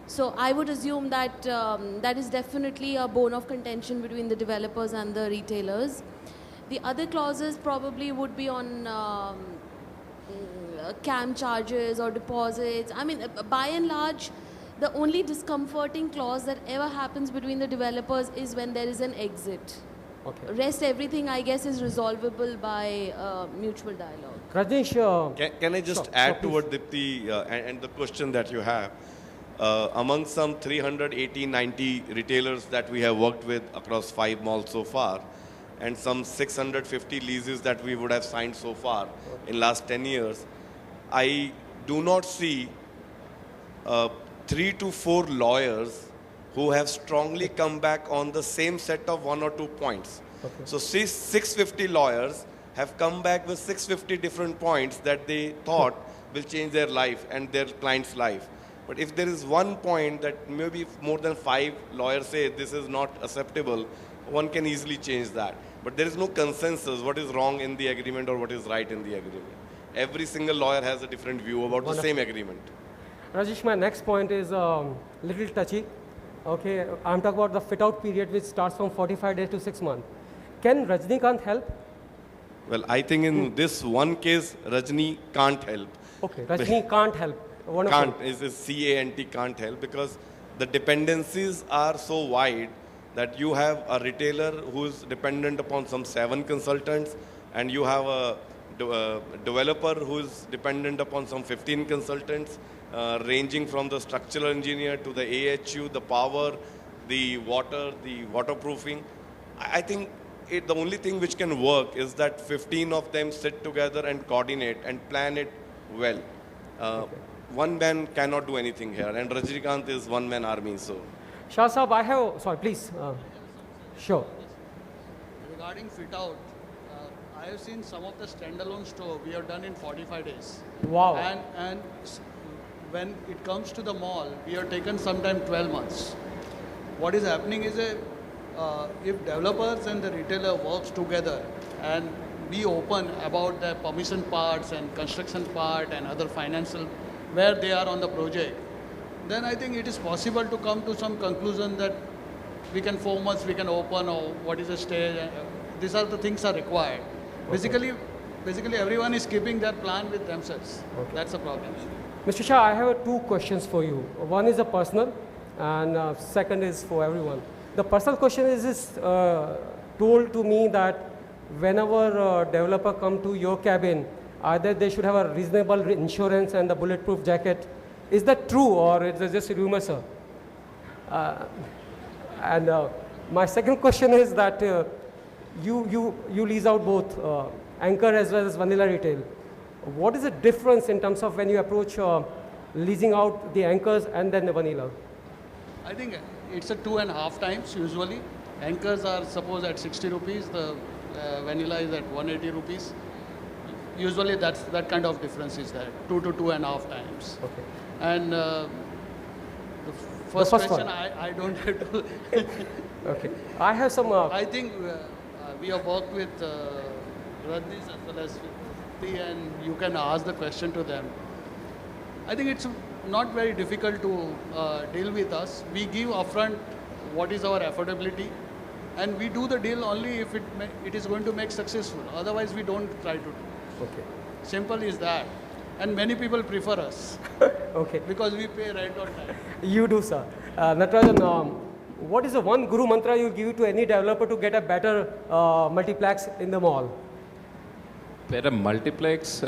So I would assume that that is definitely a bone of contention between the developers and the retailers. The other clauses probably would be on CAM charges or deposits. I mean, by and large, the only discomforting clause that ever happens between the developers is when there is an exit. Okay. Rest everything, I guess, is resolvable by mutual dialogue. Rajneesh, can I just add to what Dipti and the question that you have? Among some 380, 90 retailers that we have worked with across 5 malls so far, and some 650 leases that we would have signed so far in last 10 years, I do not see 3 to 4 lawyers who have strongly come back on the same set of 1 or 2 points. Okay. So 650 lawyers have come back with 650 different points that they thought will change their life and their client's life. But if there is one point that maybe more than 5 lawyers say this is not acceptable, one can easily change that. But there is no consensus what is wrong in the agreement or what is right in the agreement. Every single lawyer has a different view about the same agreement. Rajesh, my next point is little touchy. Okay, I'm talking about the fit-out period, which starts from 45 days to 6 months. Can Rajnikant help? Well, I think in this one case, Rajni can't help. Okay, Rajni can't help. Wonderful. Can't is C-A-N-T, can't help, because the dependencies are so wide that you have a retailer who is dependent upon some 7 consultants, and you have a developer who is dependent upon some 15 consultants, ranging from the structural engineer to the AHU, the power, the water, the waterproofing. I think the only thing which can work is that 15 of them sit together and coordinate and plan it well. One man cannot do anything here, and Rajnikant is one-man army. So, Shah Saab, I have, sorry, please. Sure. Regarding fit-out, I have seen some of the standalone store we have done in 45 days. Wow. And when it comes to the mall, we have taken sometime 12 months. What is happening is if developers and the retailer works together and be open about the permission parts and construction part and other financial where they are on the project, then I think it is possible to come to some conclusion that we can 4 months we can open, or what is the stage. These are the things are required. Okay. Basically everyone is keeping their plan with themselves. Okay. That's the problem. Mr. Shah, I have 2 questions for you. One is a personal, and second is for everyone. The personal question is told to me that whenever developer come to your cabin, either they should have a reasonable insurance and the bulletproof jacket. Is that true, or is it just a rumor, sir? And my second question is that you lease out both anchor as well as vanilla retail. What is the difference in terms of when you approach leasing out the anchors and then the vanilla? I think it's a 2.5 times usually. Anchors are suppose at 60 rupees, the vanilla is at 180 rupees. Usually that kind of difference is there, 2 to 2.5 times. Okay. And the first question, I don't have to. Okay. I have some. I think we have worked with Rajneesh as well as with and you can ask the question to them. I think it's not very difficult to deal with us. We give upfront what is our affordability, and we do the deal only if it is going to make successful. Otherwise, we don't try to do. Okay. Simple is that. And many people prefer us. Okay. Because we pay rent on time. You do, sir. Natarajan, what is the one guru mantra you give to any developer to get a better multiplex in the mall? Better multiplex,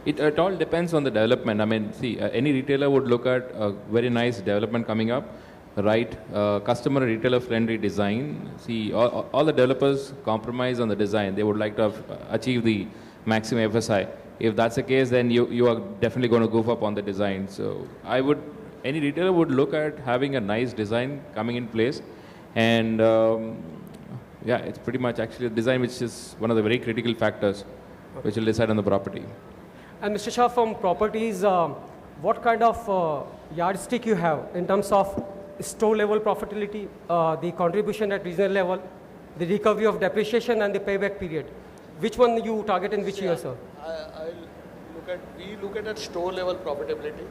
it all depends on the development. I mean, see, any retailer would look at a very nice development coming up, right? Customer and retailer friendly design. See, all the developers compromise on the design. They would like to achieve the maximum FSI. If that's the case, then you are definitely going to goof up on the design. So any retailer would look at having a nice design coming in place, and yeah, it's pretty much actually a design which is one of the very critical factors which will decide on the property. And Mr. Shah, from properties, what kind of yardstick you have in terms of store level profitability, the contribution at regional level, the recovery of depreciation and the payback period? Which one you target in which year, sir? We look at store level profitability,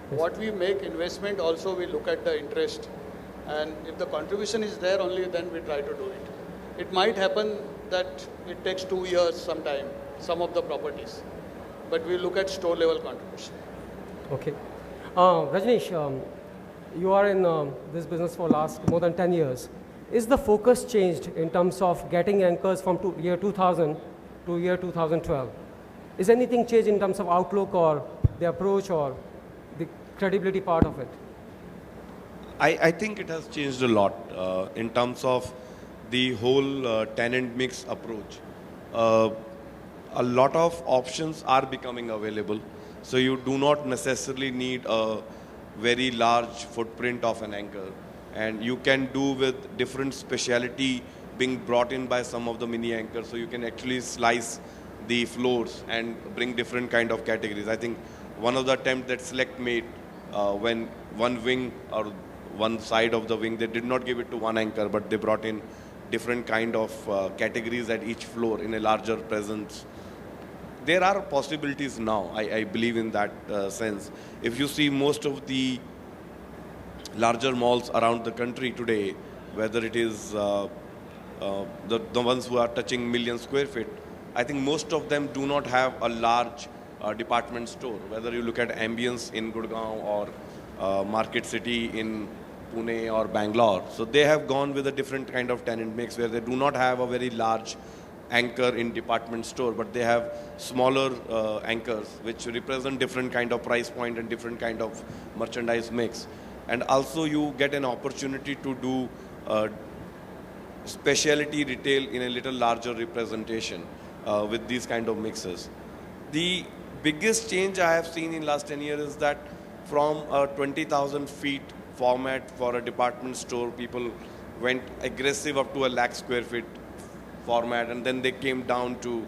What we make investment also, we look at the interest. And if the contribution is there only, then we try to do it. It might happen that it takes 2 years sometime, some of the properties. But we look at store level contribution. Okay. Rajneesh, you are in this business for last more than 10 years. Is the focus changed in terms of getting anchors from year 2000 to year 2012? Is anything changed in terms of outlook or the approach or the credibility part of it? I think it has changed a lot in terms of the whole tenant mix approach. A lot of options are becoming available. So you do not necessarily need a very large footprint of an anchor. And you can do with different speciality being brought in by some of the mini anchors. So you can actually slice the floors and bring different kind of categories. I think one of the attempts that Select made when one wing or one side of the wing, they did not give it to one anchor, but they brought in different kind of categories at each floor in a larger presence. There are possibilities now, I believe in that sense. If you see most of the larger malls around the country today, whether it is the ones who are touching million square feet, I think most of them do not have a large department store. Whether you look at Ambience in Gurgaon or Market City in Pune or Bangalore. So they have gone with a different kind of tenant mix where they do not have a very large anchor in department store, but they have smaller anchors which represent different kind of price point and different kind of merchandise mix. And also you get an opportunity to do specialty retail in a little larger representation with these kind of mixes. The biggest change I have seen in last 10 years is that from a 20,000 feet format for a department store, people went aggressive up to a lakh square feet format, and then they came down to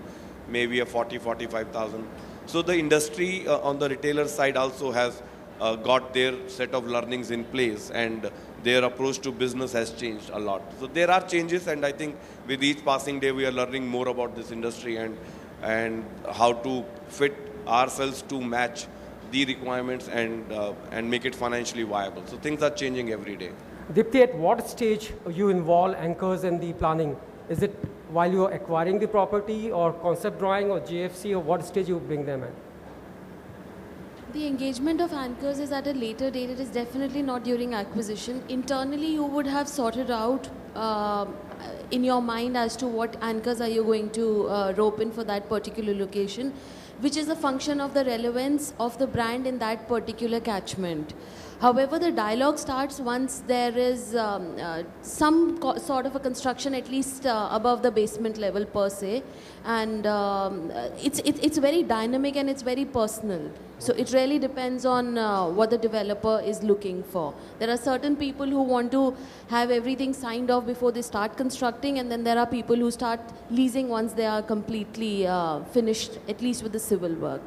maybe a 40-45,000. So the industry on the retailer side also has got their set of learnings in place, and their approach to business has changed a lot. So there are changes, and I think with each passing day we are learning more about this industry and how to fit ourselves to match the requirements and make it financially viable. So things are changing every day. Dipti, at what stage you involve anchors in the planning? Is it while you are acquiring the property or concept drawing or GFC, or what stage you bring them in? The engagement of anchors is at a later date. It is definitely not during acquisition. Internally, you would have sorted out in your mind as to what anchors are you going to rope in for that particular location, which is a function of the relevance of the brand in that particular catchment. However, the dialogue starts once there is some sort of a construction, at least above the basement level per se, and it's very dynamic and it's very personal. So it really depends on what the developer is looking for. There are certain people who want to have everything signed off before they start constructing, and then there are people who start leasing once they are completely finished, at least with the civil work.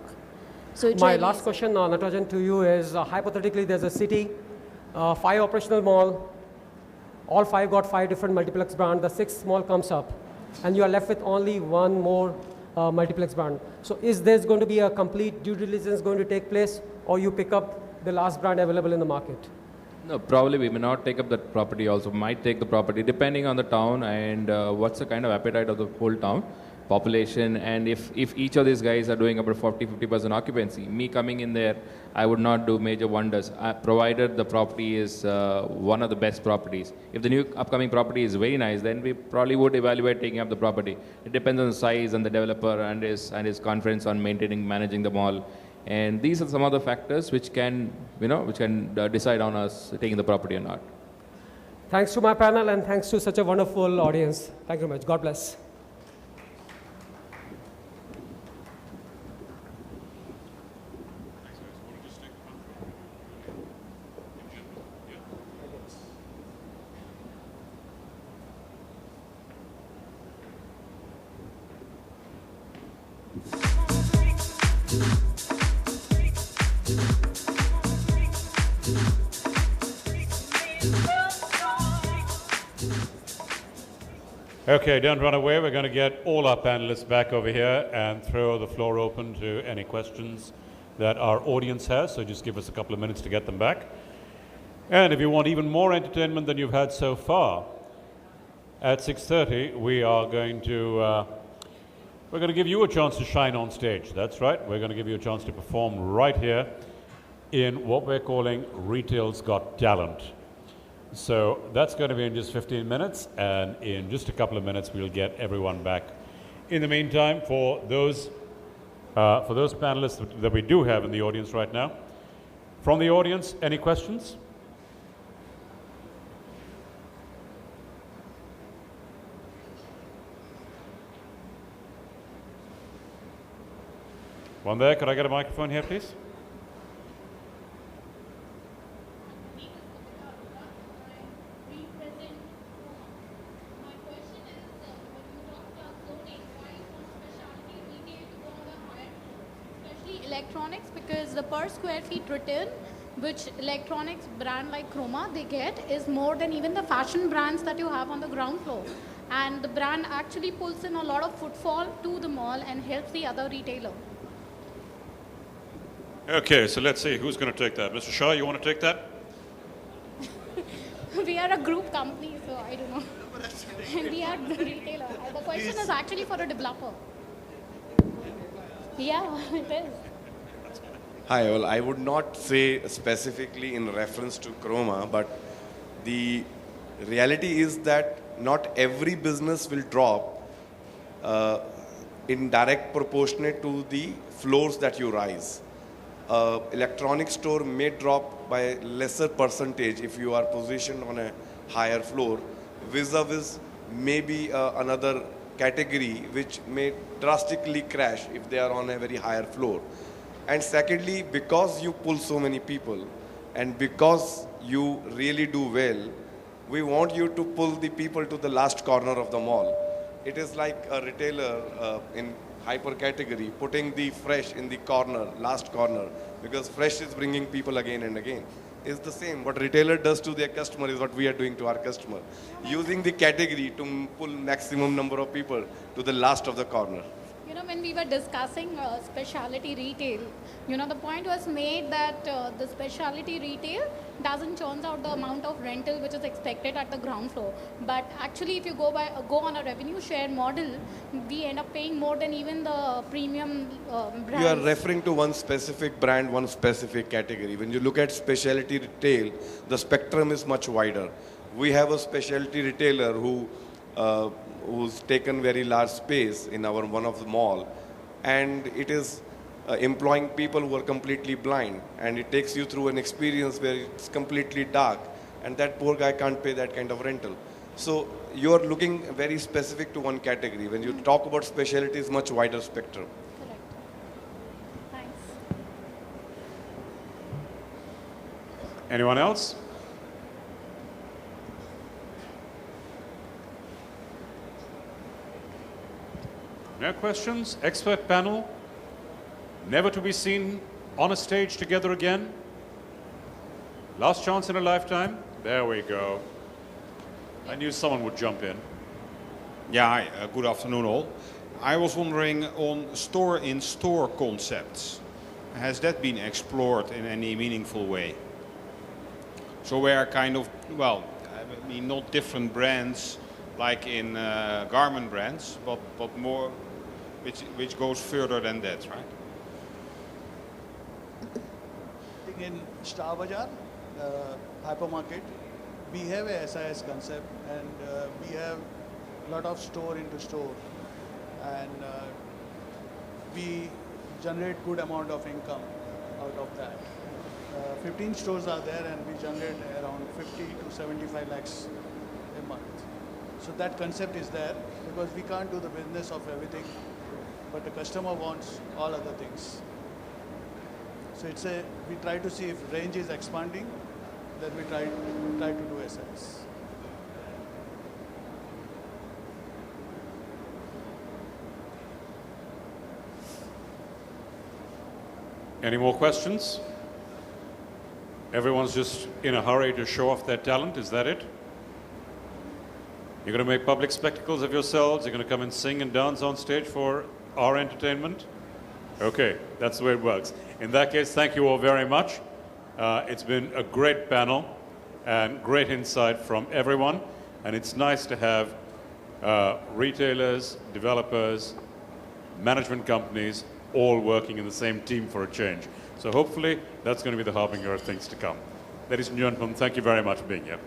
So my last question, Natarajan, to you is hypothetically there's a city, 5 operational mall, all 5 got 5 different multiplex brand, the 6th mall comes up, and you are left with only 1 more multiplex brand. So is there going to be a complete due diligence going to take place, or you pick up the last brand available in the market? No, probably we may not take up that property also. Might take the property depending on the town and what's the kind of appetite of the whole town. Population, and if each of these guys are doing about 40-50% occupancy, me coming in there, I would not do major wonders, provided the property is one of the best properties. If the new upcoming property is very nice, then we probably would evaluate taking up the property. It depends on the size and the developer and his confidence on managing the mall, and these are some of the factors which can decide on us taking the property or not. Thanks to my panel and thanks to such a wonderful audience. Thank you very much. God bless. Okay, don't run away. We're going to get all our panelists back over here and throw the floor open to any questions that our audience has, so just give us a couple of minutes to get them back. And if you want even more entertainment than you've had so far, at 6:30 we are going to we're going to give you a chance to shine on stage. That's right, we're going to give you a chance to perform right here in what we're calling Retail's Got Talent. So that's going to be in just 15 minutes, and in just a couple of minutes we'll get everyone back. In the meantime, for those panelists that we do have in the audience right now, from the audience, any questions? One there, could I get a microphone here, please? Electronics, because the per square feet return which electronics brand like Chroma they get is more than even the fashion brands that you have on the ground floor, and the brand actually pulls in a lot of footfall to the mall and helps the other retailer. Okay, so let's see who's going to take that. Mr. Shah, you want to take that? We are a group company, so I don't know. And we are the retailer. The question is actually for a developer. Yeah, it is. Hi, well, I would not say specifically in reference to Chroma, but the reality is that not every business will drop in direct proportionate to the floors that you rise. Electronic store may drop by lesser percentage if you are positioned on a higher floor, vis-a-vis maybe another category which may drastically crash if they are on a very higher floor. And secondly, because you pull so many people and because you really do well, we want you to pull the people to the last corner of the mall. It is like a retailer in hyper category putting the fresh in the corner, last corner, because fresh is bringing people again and again. It's the same. What retailer does to their customer is what we are doing to our customer, using the category to pull maximum number of people to the last of the corner. You know, when we were discussing specialty retail, you know, the point was made that the specialty retail doesn't churn out the amount of rental which is expected at the ground floor. But actually, if you go on a revenue share model, we end up paying more than even the premium brands. You are referring to one specific brand, one specific category. When you look at specialty retail, the spectrum is much wider. We have a specialty retailer who's taken very large space in our one of the mall, and it is employing people who are completely blind, and it takes you through an experience where it's completely dark, and that poor guy can't pay that kind of rental. So you're looking very specific to one category. When you talk about specialty, it's much wider spectrum. Correct. Thanks. Anyone else? No questions? Expert panel? Never to be seen on a stage together again? Last chance in a lifetime? There we go. I knew someone would jump in. Yeah, hi, good afternoon all. I was wondering on store-in-store concepts. Has that been explored in any meaningful way? So where kind of, well, I mean not different brands like in garment brands, but more which goes further than that, right? In Star Bazaar, hypermarket, we have a SIS concept, and we have a lot of store into store, and we generate good amount of income out of that. 15 stores are there, and we generate around 50 to 75 lakhs a month. So that concept is there, because we can't do the business of everything, but the customer wants all other things. So we try to see if range is expanding, then we try to do SIS. Any more questions? Everyone's just in a hurry to show off their talent, is that it? You're going to make public spectacles of yourselves, you're going to come and sing and dance on stage for our entertainment? Okay, that's the way it works. In that case, thank you all very much. It's been a great panel and great insight from everyone. And it's nice to have retailers, developers, management companies all working in the same team for a change. So hopefully that's going to be the harbinger of things to come. Ladies and gentlemen, thank you very much for being here.